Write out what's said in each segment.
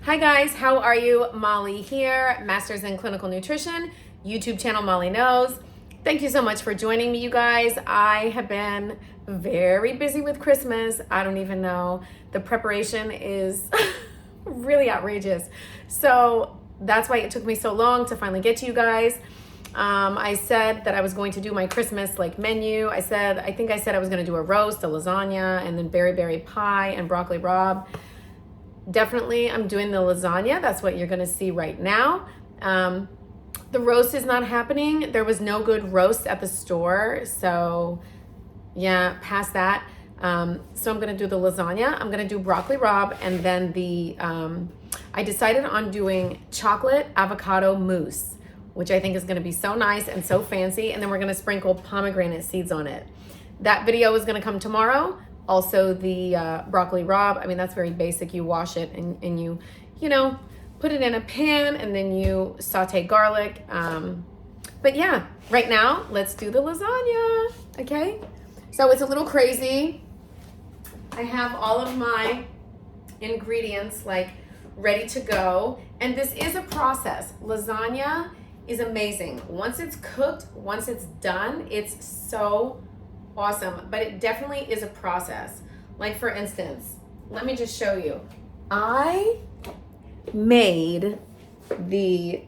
Hi guys, how are you? Molly here, Masters in Clinical Nutrition, YouTube channel Molly Knows. Thank you so much for joining me, you guys. I have been very busy with Christmas. I don't even know. The preparation is really outrageous. So that's why it took me so long to finally get to you guys. I said that I was going to do my Christmas menu. I think I said I was going to do a roast, a lasagna, and then berry pie and broccoli rabe. Definitely, I'm doing the lasagna. That's what you're going to see right now. The roast is not happening. There was no good roast at the store. So yeah, past that. So I'm going to do the lasagna. I'm going to do broccoli rabe. And then I decided on doing chocolate avocado mousse, which I think is going to be so nice and so fancy. And then we're going to sprinkle pomegranate seeds on it. That video is going to come tomorrow. Also the broccoli rabe, I mean, that's very basic. You wash it and you put it in a pan and then you saute garlic. But yeah, right now, let's do the lasagna, okay? So it's a little crazy. I have all of my ingredients ready to go. And this is a process. Lasagna is amazing. Once it's cooked, once it's done, it's so awesome, but it definitely is a process. Like for instance, let me just show you. I made the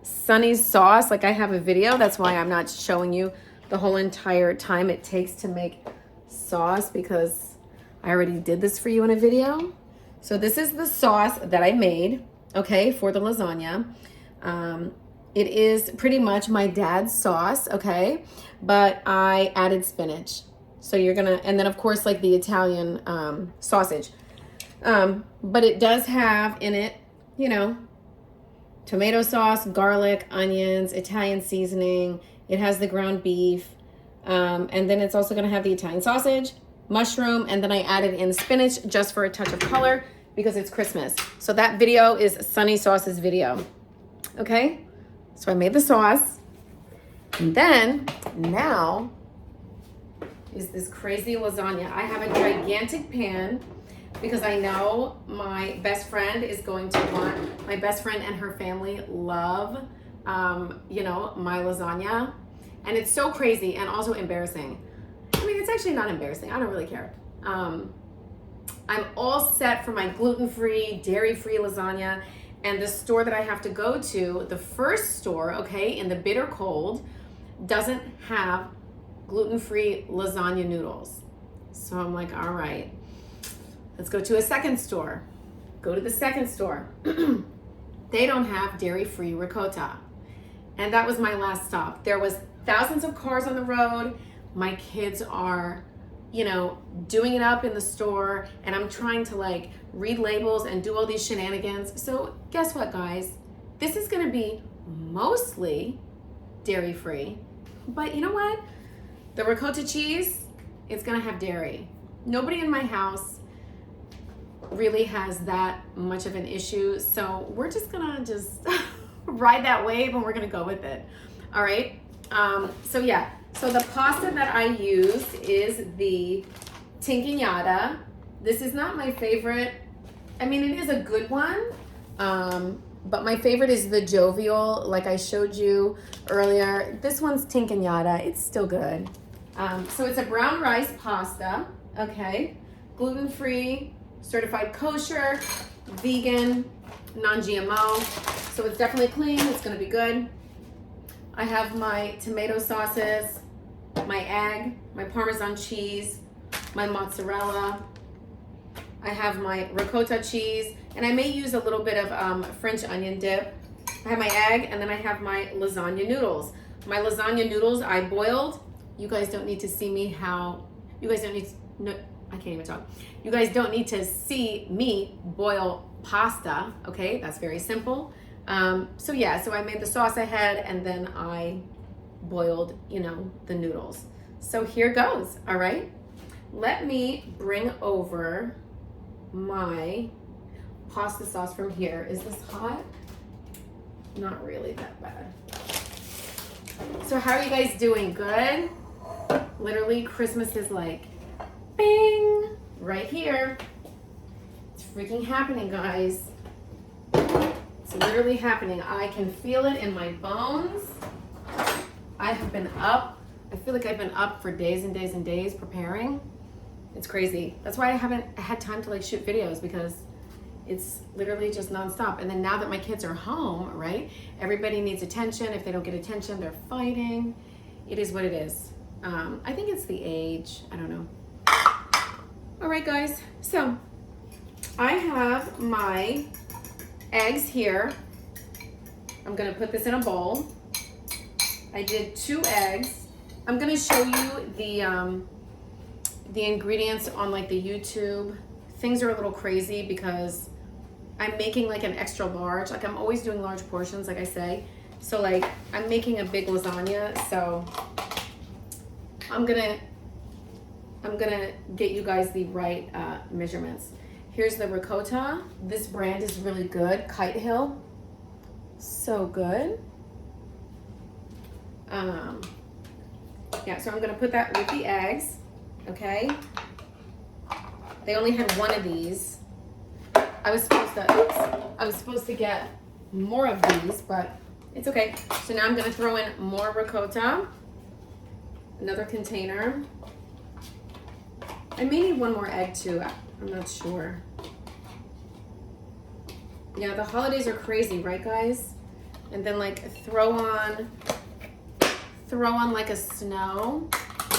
Sonny's sauce. I have a video. That's why I'm not showing you the whole entire time it takes to make sauce, because I already did this for you in a video. So this is the sauce that I made, okay, for the lasagna. It is pretty much my dad's sauce, okay? But I added spinach. So you're gonna, and then of course the Italian sausage. But it does have in it, tomato sauce, garlic, onions, Italian seasoning. It has the ground beef. And then it's also gonna have the Italian sausage, mushroom, and then I added in spinach just for a touch of color because it's Christmas. So that video is Sonny Sauce's video, okay? So I made the sauce, and then now is this crazy lasagna. I have a gigantic pan because I know my best friend is going to want, my best friend and her family love, my lasagna. And it's so crazy and also embarrassing. I mean, it's actually not embarrassing. I don't really care. I'm all set for my gluten-free, dairy-free lasagna. And the store that I have to go to, the first store, okay, in the bitter cold, doesn't have gluten-free lasagna noodles. So I'm like, all right, let's go to a second store. Go to the second store. They don't have dairy-free ricotta. And that was my last stop. There was thousands of cars on the road. My kids are, doing it up in the store, and I'm trying to read labels and do all these shenanigans. So guess what, guys? This is gonna be mostly dairy-free, but you know what? The ricotta cheese, it's gonna have dairy. Nobody in my house really has that much of an issue, so we're just gonna ride that wave and we're gonna go with it. All right, so yeah. So the pasta that I use is the tinquignata. This is not my favorite. I mean, it is a good one, but my favorite is the jovial, like I showed you earlier. This one's tinquignata. It's still good. So it's a brown rice pasta, okay? Gluten-free, certified kosher, vegan, non-GMO. So it's definitely clean. It's gonna be good. I have my tomato sauces, my egg, my Parmesan cheese, my mozzarella. I have my ricotta cheese, and I may use a little bit of French onion dip. I have my egg, and then I have my lasagna noodles. My lasagna noodles I boiled. You guys don't need to see me you guys don't need to, no, I can't even talk. You guys don't need to see me boil pasta, okay? That's very simple. So yeah, so I made the sauce ahead, and then I boiled, the noodles. So here goes, all right? Let me bring over my pasta sauce from here. Is this hot? Not really that bad. So how are you guys doing? Good? Literally, Christmas is bing, right here. It's freaking happening, guys. It's literally happening. I can feel it in my bones. I have been up. I feel like I've been up for days and days and days preparing. It's crazy. That's why I haven't had time to like shoot videos, because it's literally just nonstop. And then now that my kids are home, right? Everybody needs attention. If they don't get attention, they're fighting. It is what it is. I think it's the age. I don't know. All right, guys. So I have my eggs here. I'm gonna put this in a bowl. I did 2 eggs. I'm gonna show you the ingredients on like the YouTube. Things are a little crazy because I'm making like an extra large. Like I'm always doing large portions, like I say. So like I'm making a big lasagna. So I'm gonna get you guys the right measurements. Here's the ricotta. This brand is really good. Kitehill. So good. Yeah, so I'm gonna put that with the eggs. Okay. They only had 1 of these. I was supposed to get more of these, but it's okay. So now I'm gonna throw in more ricotta. Another container. I may need 1 more egg too. I'm not sure. Yeah, the holidays are crazy, right, guys? And then like throw on like a snow.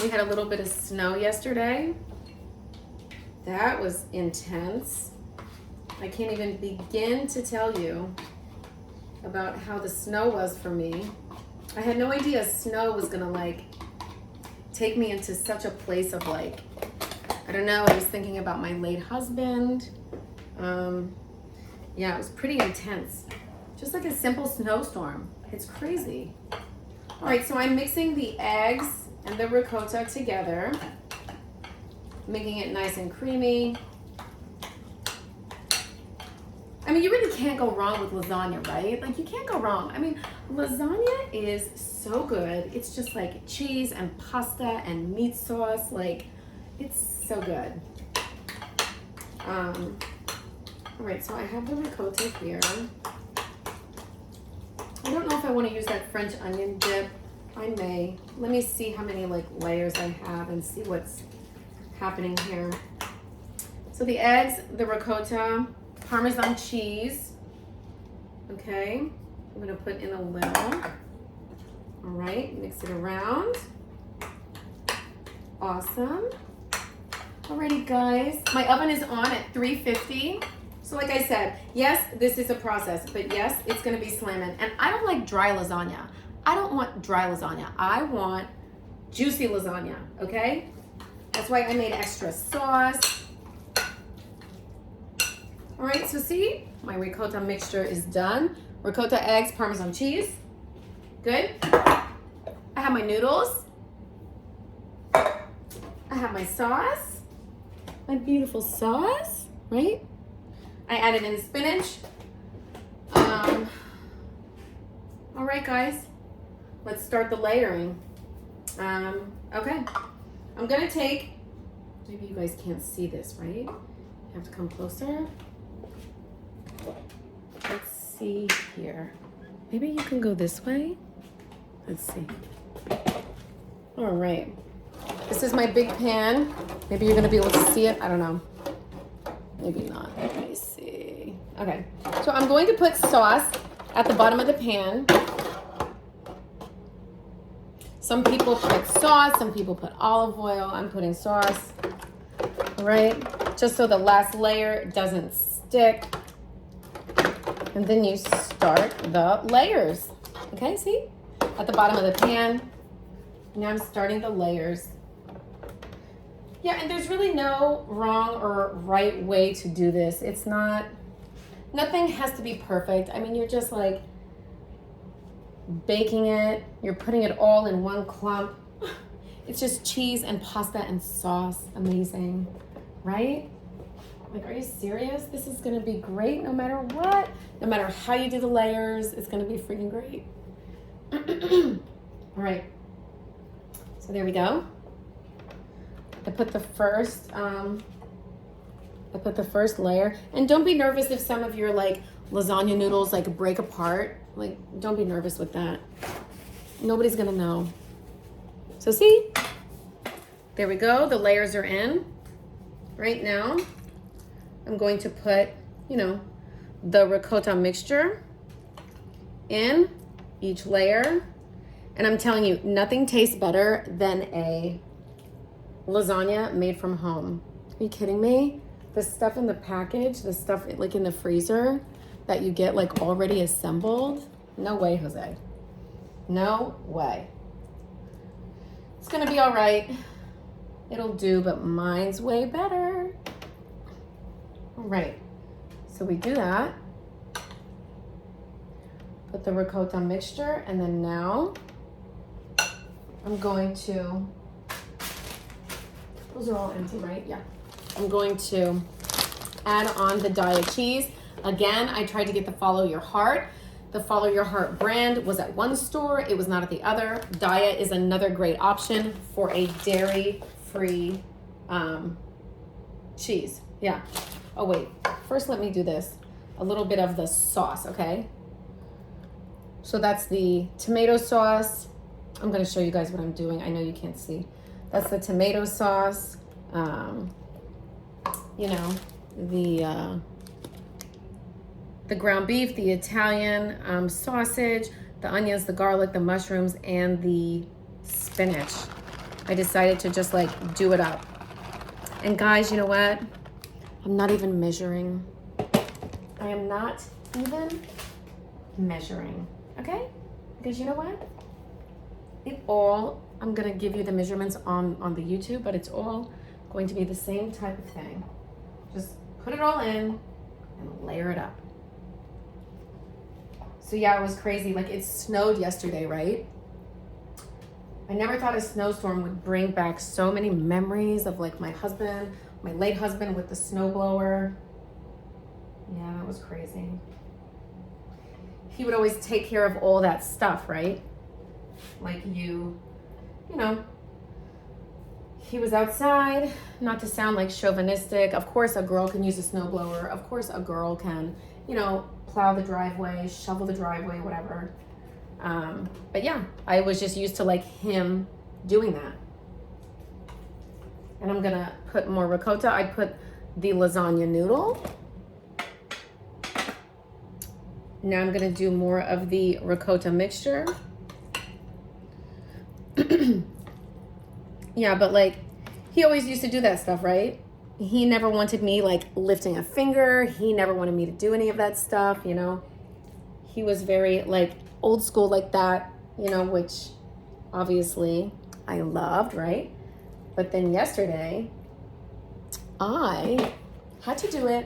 We had a little bit of snow yesterday. That was intense. I can't even begin to tell you about how the snow was for me. I had no idea snow was gonna like take me into such a place of like, I don't know, I was thinking about my late husband. Yeah, it was pretty intense. Just like a simple snowstorm. It's crazy. All right, so I'm mixing the eggs and the ricotta together, making it nice and creamy. I mean, you really can't go wrong with lasagna, right? Like you can't go wrong. I mean, lasagna is so good. It's just like cheese and pasta and meat sauce. Like it's so good. All right, so I have the ricotta here. I don't know if I want to use that French onion dip. I may. Let me see how many like layers I have and see what's happening here. So the eggs, the ricotta, Parmesan cheese. Okay, I'm gonna put in a little. All right, mix it around. Awesome. Alrighty, guys. My oven is on at 350. So like I said, yes, this is a process, but yes, it's gonna be slamming. And I don't like dry lasagna. I don't want dry lasagna. I want juicy lasagna, okay? That's why I made extra sauce. All right, so see, my ricotta mixture is done. Ricotta, eggs, Parmesan cheese. Good. I have my noodles. I have my sauce. My beautiful sauce, right? I added in spinach. All right, guys, let's start the layering. Okay, I'm gonna take, maybe you guys can't see this, right? You have to come closer. Let's see here. Maybe you can go this way. Let's see. All right, this is my big pan. Maybe you're gonna be able to see it, I don't know. Maybe not, let me see. Okay, so I'm going to put sauce at the bottom of the pan. Some people put sauce, some people put olive oil. I'm putting sauce, all right? Just so the last layer doesn't stick. And then you start the layers. Okay, see? At the bottom of the pan. Now I'm starting the layers. Yeah, and there's really no wrong or right way to do this. It's not, nothing has to be perfect. I mean, you're just like baking it. You're putting it all in one clump. It's just cheese and pasta and sauce. Amazing, right? Like, are you serious? This is gonna be great no matter what. No matter how you do the layers, it's gonna be freaking great. All right, so there we go. I put the first I put the first layer. And don't be nervous if some of your like lasagna noodles like break apart. Like, don't be nervous with that. Nobody's gonna know. So see, there we go. The layers are in. Right now, I'm going to put, you know, the ricotta mixture in each layer. And I'm telling you, nothing tastes better than a lasagna made from home. Are you kidding me? The stuff in the package, the stuff like in the freezer that you get like already assembled. No way, Jose. No way. It's gonna be all right. It'll do, but mine's way better. All right, so we do that. Put the ricotta mixture, and then now I'm going to, those are all empty, right? Yeah. I'm going to add on the Daiya cheese. Again, I tried to get the Follow Your Heart. The Follow Your Heart brand was at one store. It was not at the other. Daiya is another great option for a dairy-free cheese. Yeah. Oh, wait. First, let me do this. A little bit of the sauce, okay? So that's the tomato sauce. I'm going to show you guys what I'm doing. I know you can't see. That's the tomato sauce. You know, the ground beef, the Italian sausage, the onions, the garlic, the mushrooms, and the spinach. I decided to just like do it up. And guys, you know what? I'm not even measuring. I am not even measuring, okay? Because you know what? I'm gonna give you the measurements on the YouTube, but it's all going to be the same type of thing. Just put it all in and layer it up. So yeah, it was crazy. Like it snowed yesterday, right? I never thought a snowstorm would bring back so many memories of like my husband, my late husband with the snowblower. Yeah, that was crazy. He would always take care of all that stuff, right? Like you know, he was outside, not to sound like chauvinistic. Of course, a girl can use a snowblower. Of course, a girl can, you know, plow the driveway, shovel the driveway, whatever. But yeah, I was just used to like him doing that. And I'm gonna put more ricotta. I put the lasagna noodle. Now I'm gonna do more of the ricotta mixture. Yeah, but like, he always used to do that stuff, right? He never wanted me like lifting a finger. He never wanted me to do any of that stuff, you know? He was very like old school like that, you know, which obviously I loved, right? But then yesterday, I had to do it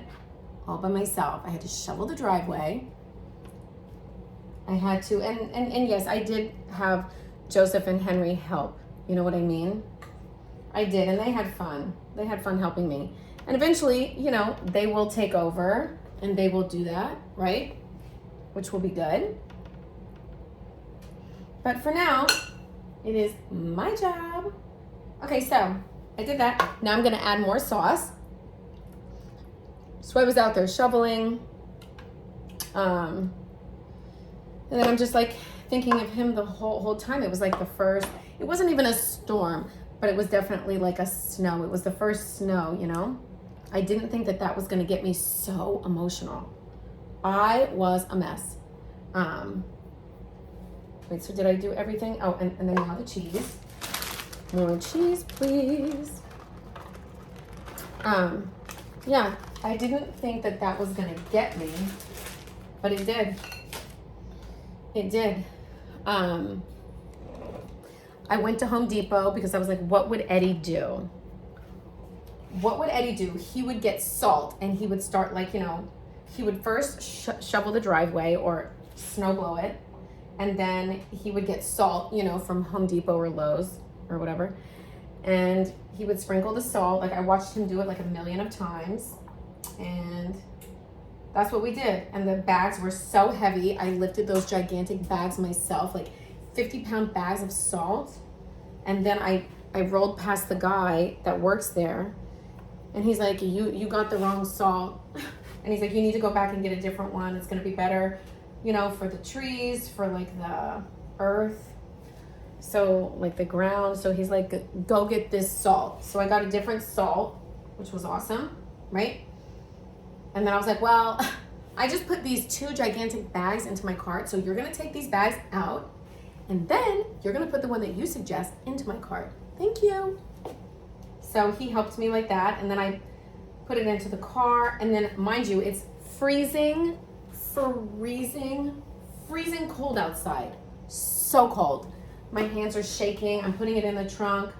all by myself. I had to shovel the driveway. I had to, and yes, I did have Joseph and Henry help. You know what I mean? I did, and they had fun. They had fun helping me. And eventually, you know, they will take over and they will do that, right? Which will be good. But for now, it is my job. Okay, so I did that. Now I'm gonna add more sauce. So I was out there shoveling. And then I'm just like thinking of him the whole time. It was like the first, it wasn't even a storm, but it was definitely like a snow. It was the first snow, you know? I didn't think that that was gonna get me so emotional. I was a mess. Wait, so did I do everything? Oh, and then now the cheese. More cheese, please. Yeah, I didn't think that that was gonna get me, but it did. It did. I went to Home Depot because I was like, what would Eddie do? What would Eddie do? He would get salt and he would start like, you know, he would first shovel the driveway or snow blow it. And then he would get salt, you know, from Home Depot or Lowe's or whatever. And he would sprinkle the salt. Like I watched him do it like a million of times. And that's what we did. And the bags were so heavy. I lifted those gigantic bags myself, like 50-pound bags of salt. And then I rolled past the guy that works there And he's like, you got the wrong salt. And he's like, you need to go back and get a different one. It's gonna be better, you know, for the trees, for like the earth. So like the ground. So he's like, go get this salt. So I got a different salt, which was awesome, right? And then I was like, well, I just put these 2 gigantic bags into my cart. So you're gonna take these bags out and then you're gonna put the one that you suggest into my cart. Thank you. So he helped me like that. And then I put it into the car. And then mind you, it's freezing cold outside. So cold. My hands are shaking. I'm putting it in the trunk.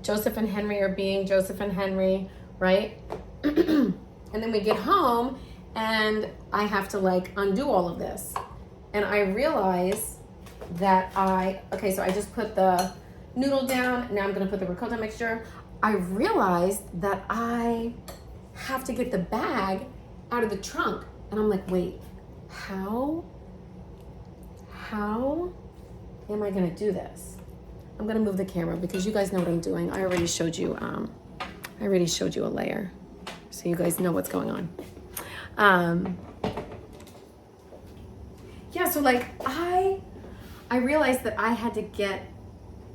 Joseph and Henry are being Joseph and Henry, right? And then we get home and I have to like undo all of this. And I realize that so I just put the noodle down. Now I'm gonna put the ricotta mixture. I realized that I have to get the bag out of the trunk. And I'm like, wait, how am I gonna do this? I'm gonna move the camera because you guys know what I'm doing. I already showed you a layer. So you guys know what's going on. Yeah, so like I realized that I had to get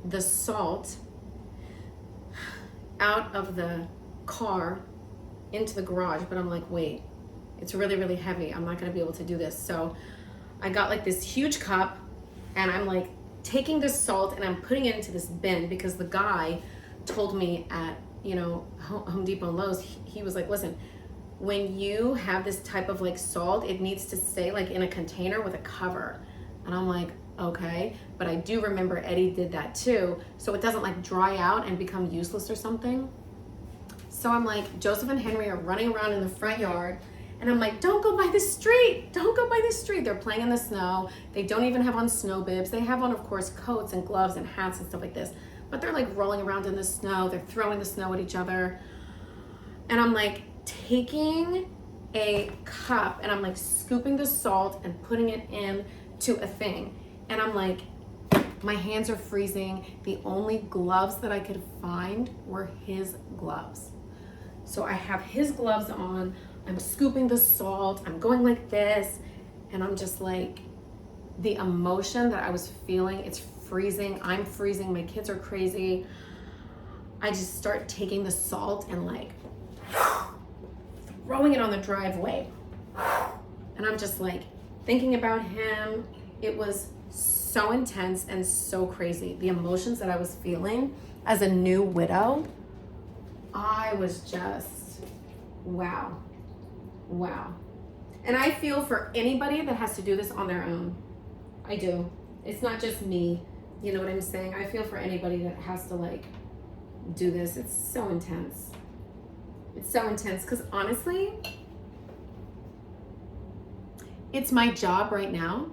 the salt out of the car into the garage, but I'm like, wait, it's really, really heavy. I'm not gonna be able to do this. So I got like this huge cup and I'm like taking this salt and I'm putting it into this bin because the guy told me at, you know, Home Depot and Lowe's, he was like, listen, when you have this type of like salt, it needs to stay like in a container with a cover. And I'm like, okay, but I do remember Eddie did that too, so it doesn't like dry out and become useless or something. So I'm like, Joseph and Henry are running around in the front yard and I'm like, don't go by the street, don't go by the street. They're playing in the snow. They don't even have on snow bibs. They have on, of course, coats and gloves and hats and stuff like this, but they're like rolling around in the snow. They're throwing the snow at each other. And I'm like taking a cup and I'm like scooping the salt and putting it in to a thing. And I'm like, my hands are freezing. The only gloves that I could find were his gloves. So I have his gloves on. I'm scooping the salt. I'm going like this. And I'm just like, the emotion that I was feeling, it's freezing. I'm freezing. My kids are crazy. I just start taking the salt and like throwing it on the driveway. And I'm just like thinking about him. It was so intense and so crazy. The emotions that I was feeling as a new widow, I was just, wow. And I feel for anybody that has to do this on their own. I do. It's not just me. You know what I'm saying? I feel for anybody that has to like do this. It's so intense. It's so intense because honestly, it's my job right now.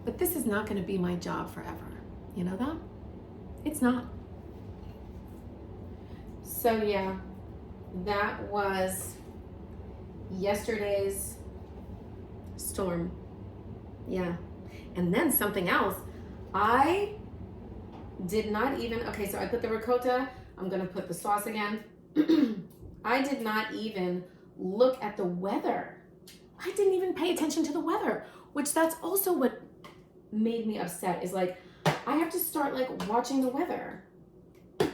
But this is not going to be my job forever. You know that? It's not. So yeah, that was yesterday's storm. Yeah. And then something else. I did not even, okay, so I put the ricotta. I'm going to put the sauce again. I did not even look at the weather. I didn't even pay attention to the weather, which that's also what made me upset is like, I have to start like watching the weather.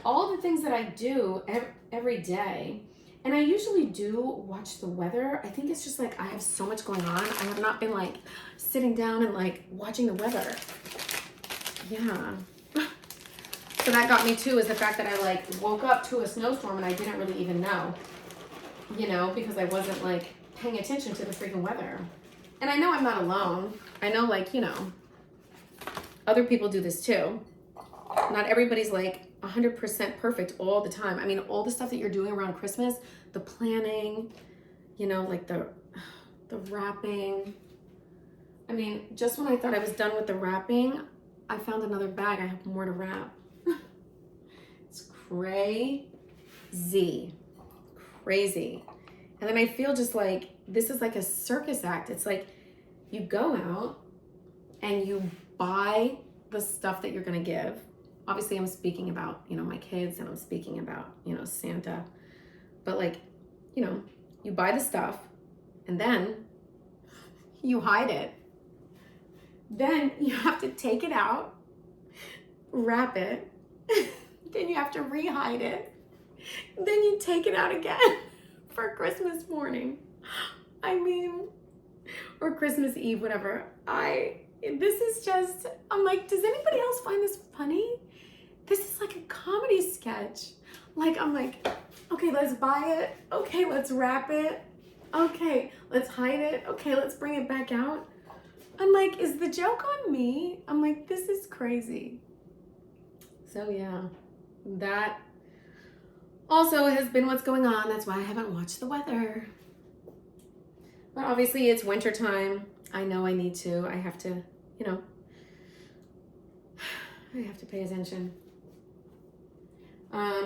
All the things that I do every day, and I usually do watch the weather. I think it's just like I have so much going on. I have not been like sitting down and like watching the weather. Yeah. So that got me too, is the fact that I like woke up to a snowstorm and I didn't really even know, you know, because I wasn't like paying attention to the freaking weather. And I know I'm not alone. I know, like, you know, other people do this too. Not everybody's like 100% perfect all the time. I mean, all the stuff that you're doing around Christmas, the planning, you know, like the wrapping. I mean, just when I thought I was done with the wrapping, I found another bag. I have more to wrap. It's crazy. And then I feel just like this is like a circus act. It's like you go out and you buy the stuff that you're gonna give. Obviously, I'm speaking about, you know, my kids, and I'm speaking about, you know, Santa. but like, you know, you buy the stuff and then you hide it. Then you have to take it out, wrap it, then you have to re-hide it. Then you take it out again for Christmas morning. I mean, or Christmas Eve, whatever. This is just, I'm like, does anybody else find this funny? This is like a comedy sketch. Like, I'm like, okay, let's buy it. Okay, let's wrap it. Okay, let's hide it. Okay, let's bring it back out. I'm like, is the joke on me? I'm like, this is crazy. So yeah, that also has been what's going on. That's why I haven't watched the weather. But obviously it's winter time. I know I need to. I have to, you know, I have to pay attention.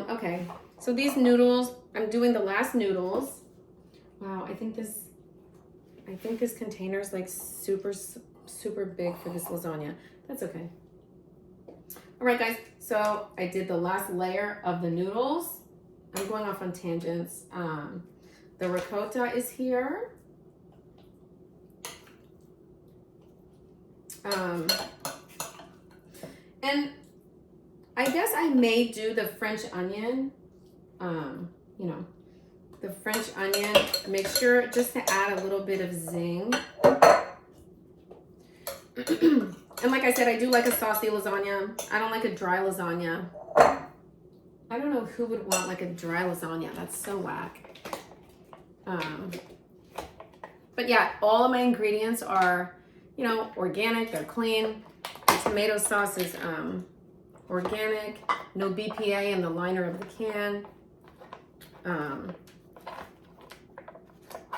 Okay, so these noodles, I'm doing the last noodles. Wow, I think this container is like super big for this lasagna. That's okay. All right, guys, so I did the last layer of the noodles. I'm going off on tangents. The ricotta is here. And I guess I may do the French onion, you know, the French onion, make sure just to add a little bit of zing. And like I said, I do like a saucy lasagna. I don't like a dry lasagna. I don't know who would want like a dry lasagna. That's so whack. But yeah, all of my ingredients are, you know, organic, they're clean. The tomato sauce is organic, no BPA in the liner of the can.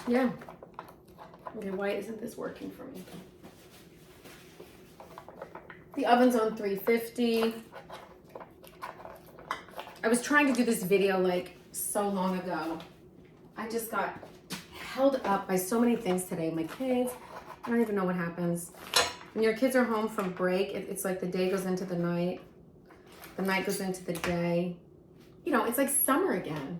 Yeah. Okay, why isn't this working for me? The oven's on 350. I was trying to do this video like so long ago. I just got held up by so many things today. My kids, I don't even know what happens. When your kids are home from break, it's like the day goes into the night goes into the day. You know, it's like summer again.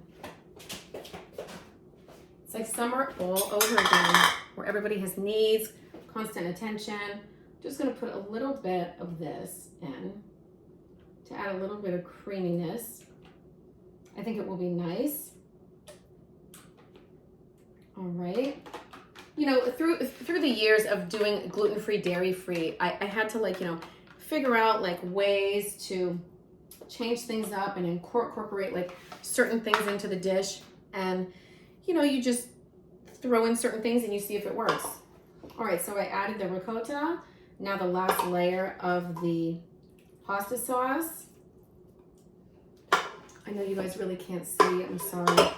It's like summer all over again, where everybody has needs, constant attention. Just gonna put a little bit of this in to add a little bit of creaminess. I think it will be nice. All right. You know, through the years of doing gluten-free, dairy-free, I had to, like, you know, figure out like ways to change things up and incorporate like certain things into the dish. And, you know, you just throw in certain things and you see if it works. All right, so I added the ricotta. Now the last layer of the pasta sauce. I know you guys really can't see it, I'm sorry.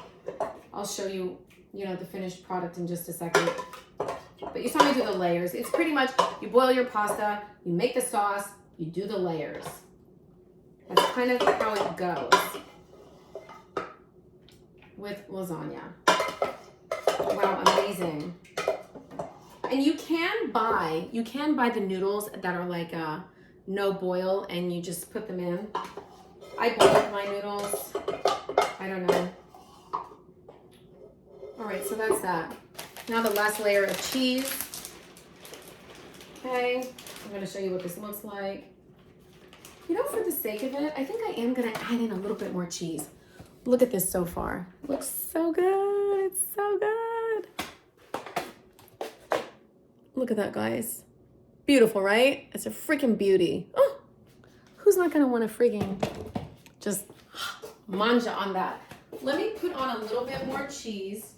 I'll show you, you know, the finished product in just a second. But you saw me do the layers. It's pretty much, you boil your pasta, you make the sauce, you do the layers. That's kind of how it goes with lasagna. Wow, amazing. And you can buy the noodles that are like no boil and you just put them in. I boiled my noodles. I don't know. All right, so that's that. Now the last layer of cheese. Okay, I'm gonna show you what this looks like. You know, for the sake of it, I think I am gonna add in a little bit more cheese. Look at this so far. It looks so good, it's so good. Look at that, guys. Beautiful, right? It's a freaking beauty. Oh, who's not gonna wanna freaking just manja on that? Let me put on a little bit more cheese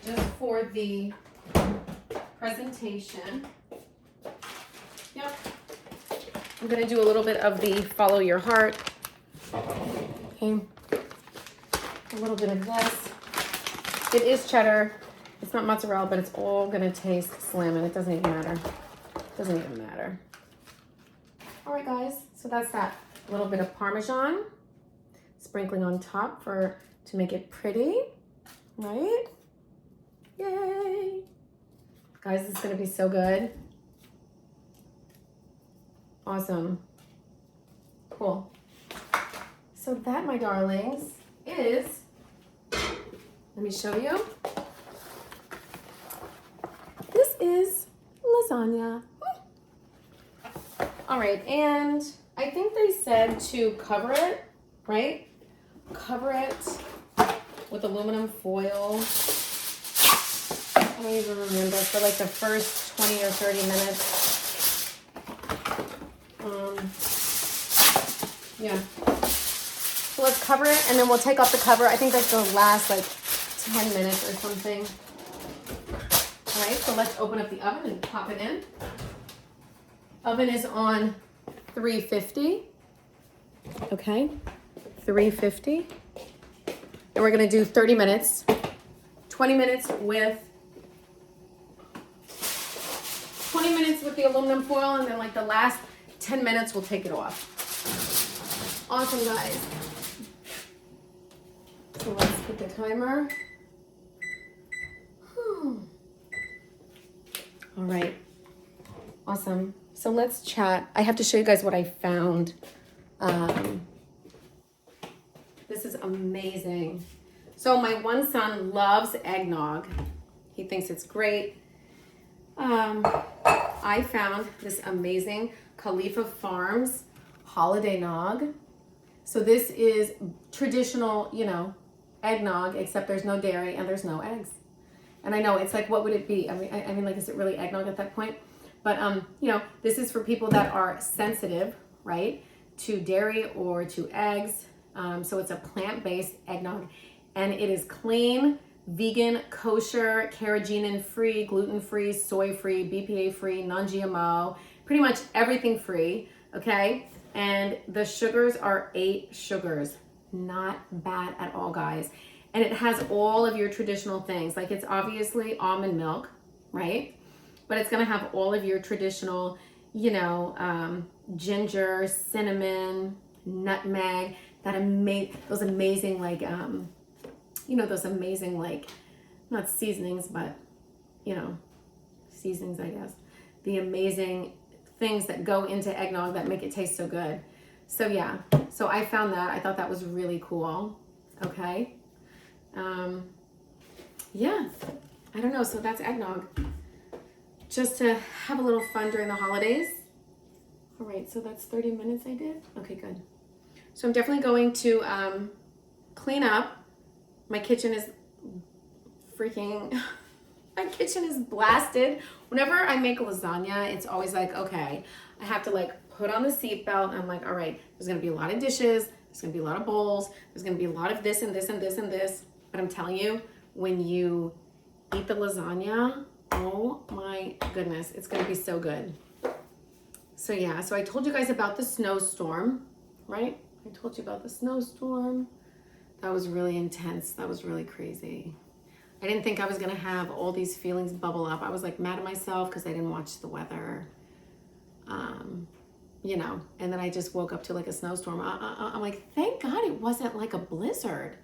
just for the presentation. Yep. I'm gonna do a little bit of the follow your heart. Okay. A little bit of this. It is cheddar. It's not mozzarella, but it's all gonna taste slamming. It doesn't even matter. It doesn't even matter. All right, guys. So that's that. A little bit of Parmesan, sprinkling on top to make it pretty, right? Yay! Guys, this is gonna be so good. Awesome. Cool. So that, my darlings, is Let me show you. This is lasagna. All right, and I think they said to cover it, right? Cover it with aluminum foil. I don't even remember, for like the first 20 or 30 minutes. Yeah. So let's cover it, and then we'll take off the cover. I think that's the last like 10 minutes or something. All right, so let's open up the oven and pop it in. Oven is on 350. Okay, 350. And we're gonna do 30 minutes. 20 minutes with 20 minutes with the aluminum foil, and then like the last 10 minutes we'll take it off. Awesome, guys. So let's put the timer. All right. Awesome. So let's chat. I have to show you guys what I found. This is amazing. So my one son loves eggnog. He thinks it's great. I found this amazing Kitehill Farms holiday nog. So this is traditional, you know, eggnog, except there's no dairy and there's no eggs. And I know it's like, what would it be? I mean, like, is it really eggnog at that point? But, you know, this is for people that are sensitive, right, to dairy or to eggs. So it's a plant-based eggnog, and it is clean, vegan, kosher, carrageenan-free, gluten-free, soy-free, BPA-free, non-GMO, pretty much everything free, okay? And the sugars are 8 sugars. Not bad at all, guys. And it has all of your traditional things. Like, it's obviously almond milk, right? But it's gonna have all of your traditional, you know, ginger, cinnamon, nutmeg, those amazing, like, you know, those amazing, like, not seasonings, but, you know, seasonings, I guess. The amazing things that go into eggnog that make it taste so good. So yeah, so I found that. I thought that was really cool. Okay. Yeah, I don't know. So that's eggnog. Just to have a little fun during the holidays. All right, so that's 30 minutes I did. Okay, good. So I'm definitely going to clean up. My kitchen is freaking, my kitchen is blasted. Whenever I make lasagna, it's always like, okay, I have to like put on the seatbelt. I'm like, all right, there's gonna be a lot of dishes. There's gonna be a lot of bowls. There's gonna be a lot of this and this and this and this. But I'm telling you, when you eat the lasagna, oh my goodness, it's gonna be so good. So yeah, so I told you guys about the snowstorm, right? I told you about the snowstorm. That was really intense. That was really crazy. I didn't think I was gonna have all these feelings bubble up. I was like mad at myself because I didn't watch the weather. You know, and then I just woke up to like a snowstorm. I'm like, thank God it wasn't like a blizzard.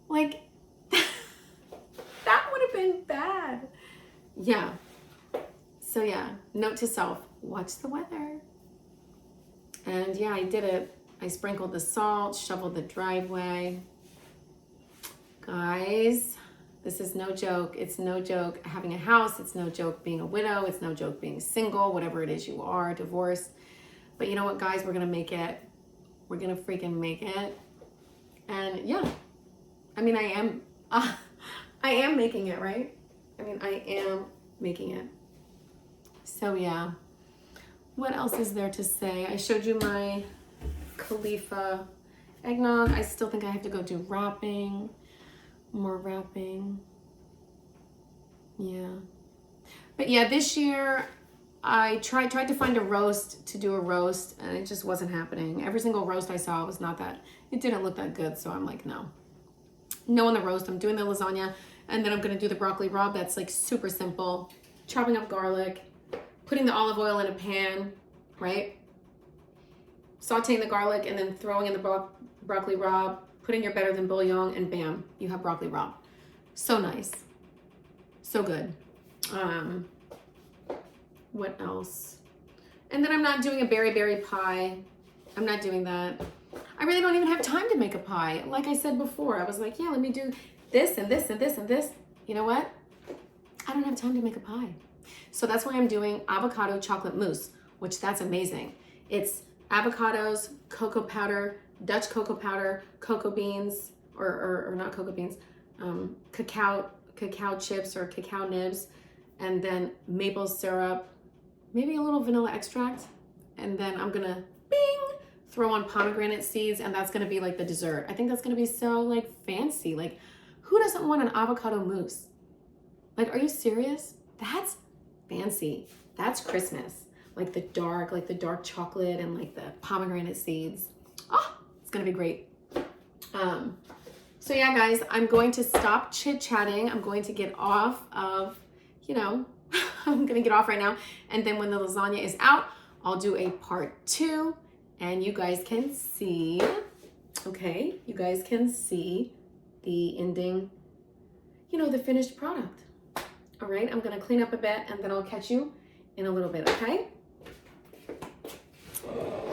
Like, that would have been bad. Yeah. So yeah, note to self, watch the weather. And yeah, I did it. I sprinkled the salt, shoveled the driveway. Guys, this is no joke. It's no joke having a house. It's no joke being a widow. It's no joke being single, whatever it is you are, divorced. But you know what, guys? We're going to make it. We're going to freaking make it. And yeah, I mean, I am making it, right? I mean, I am making it. So yeah, what else is there to say? I showed you my Kitehill eggnog. I still think I have to go do wrapping, more wrapping. Yeah. But yeah, this year I tried to find a roast to do a roast, and it just wasn't happening. Every single roast I saw was not that, it didn't look that good. So I'm like, no on the roast. I'm doing the lasagna, and then I'm going to do the broccoli rabe. That's like super simple. Chopping up garlic, putting the olive oil in a pan, right? Sauteing the garlic and then throwing in the broccoli rabe, putting your better than bouillon, and bam, you have broccoli rabe. So nice. So good. What else? And then I'm not doing a berry pie. I'm not doing that. I really don't even have time to make a pie. Like I said before, I was like, yeah, let me do this and this and this and this, you know what? I don't have time to make a pie. So that's why I'm doing avocado chocolate mousse, which that's amazing. It's avocados, cocoa powder, Dutch cocoa powder, cocoa beans, or not cocoa beans, cacao chips or cacao nibs, and then maple syrup, maybe a little vanilla extract, and then I'm gonna throw on pomegranate seeds, and that's gonna be like the dessert. I think that's gonna be so like fancy. Like, who doesn't want an avocado mousse? Like, are you serious? That's fancy. That's Christmas. Like the dark chocolate and like the pomegranate seeds. Oh, it's gonna be great. So yeah, guys, I'm going to stop chit-chatting. I'm going to get off of, I'm gonna get off right now. And then when the lasagna is out, I'll do a part 2 and you guys can see, okay, you guys can see the ending, the finished product. All right, I'm gonna clean up a bit and then I'll catch you in a little bit, okay?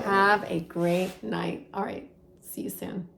Have a great night. All right, see you soon.